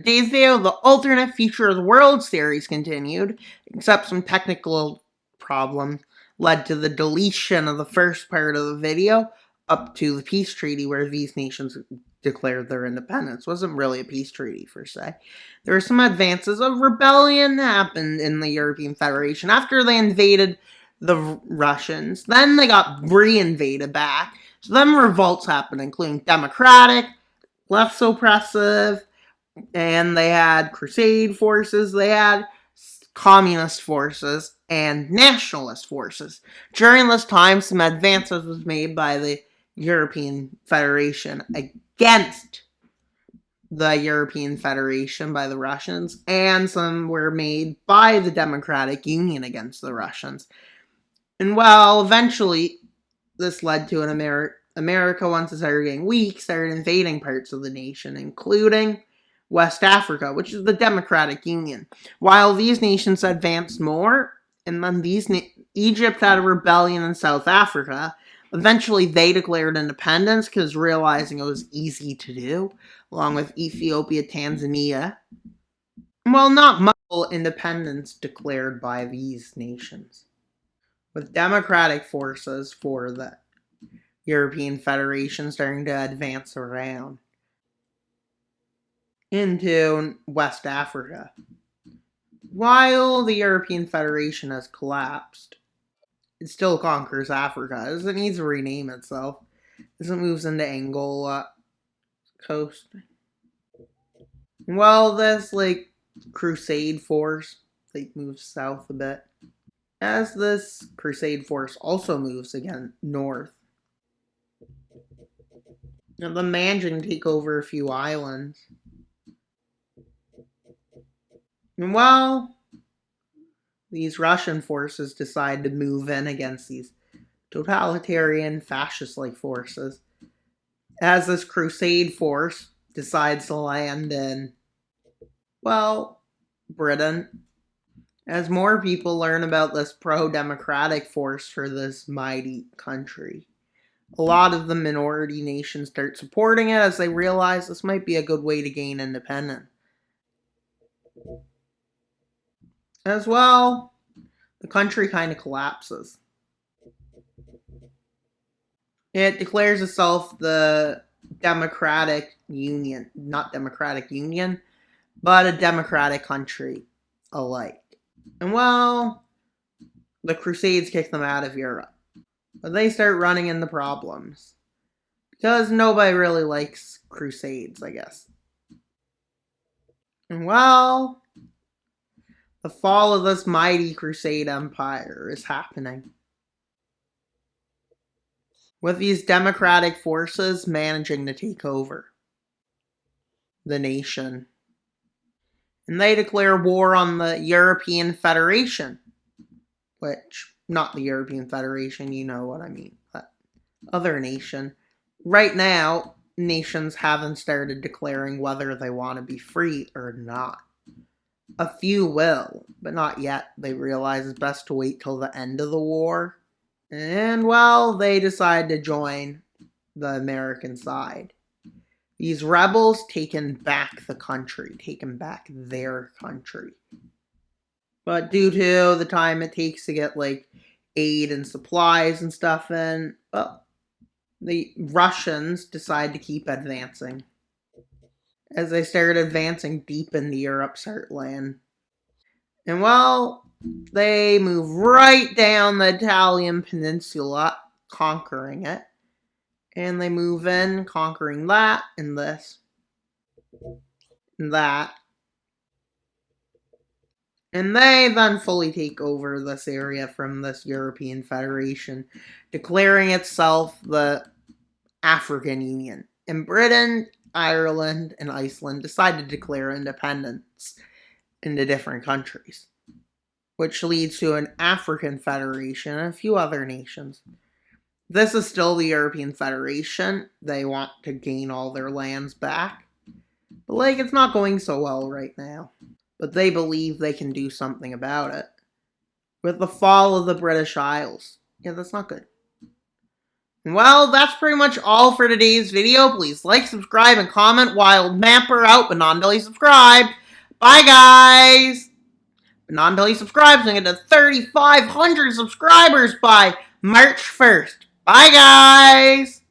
today's video, the alternate future of the world series continued, except some technical problems led to the deletion of the first part of the video up to the peace treaty where these nations declared their independence. It wasn't really a peace treaty per se. There were some advances of rebellion happened in the European Federation after they invaded the Russians. Then they got re-invaded back. So then revolts happened, including democratic, left suppressive, and they had crusade forces, they had communist forces, and nationalist forces. During this time, some advances was made by the European Federation against the European Federation by the Russians, and some were made by the Democratic Union against the Russians. And well, eventually, this led to America, once it started getting weak, started invading parts of the nation, including West Africa, which is the Democratic Union. While these nations advanced more, and then Egypt had a rebellion in South Africa. Eventually, they declared independence because realizing it was easy to do, along with Ethiopia, Tanzania. Well, not much independence declared by these nations, with democratic forces for the European Federation starting to advance around into West Africa. While the European Federation has collapsed, it still conquers Africa, as it needs to rename itself, as it moves into Angola coast. Well, this, crusade force, moves south a bit. As this crusade force also moves again north. Now, the Manjin take over a few islands. And well, these Russian forces decide to move in against these totalitarian, fascist-like forces. As this crusade force decides to land in, well, Britain. As more people learn about this pro-democratic force for this mighty country, a lot of the minority nations start supporting it as they realize this might be a good way to gain independence. As well, the country kind of collapses. It declares itself the Democratic Union, not Democratic Union, but a democratic country alike. And well, the Crusades kick them out of Europe. But they start running into problems. Because nobody really likes Crusades, I guess. And well, the fall of this mighty Crusade empire is happening, with these democratic forces managing to take over the nation. And they declare war on the European Federation, which, not the European Federation, you know what I mean, but other nation. Right now, nations haven't started declaring whether they want to be free or not. A few will, but not yet. They realize it's best to wait till the end of the war. And, well, they decide to join the American side. These rebels taken back the country, taken back their country. But due to the time it takes to get, aid and supplies and stuff in, well, the Russians decide to keep advancing. As they start advancing deep into Europe's heartland. And well, they move right down the Italian peninsula, conquering it. And they move in, conquering that, and this, and that. And they then fully take over this area from this European Federation, declaring itself the African Union. And Britain, Ireland, and Iceland decide to declare independence into different countries, which leads to an African Federation and a few other nations. This is still the European Federation. They want to gain all their lands back. But, it's not going so well right now. But they believe they can do something about it. With the fall of the British Isles. Yeah, that's not good. Well, that's pretty much all for today's video. Please like, subscribe, and comment. Wild Mapper out, but not until you subscribe. Bye, guys! But not until you subscribe, so I get to 3,500 subscribers by March 1st. Bye, guys!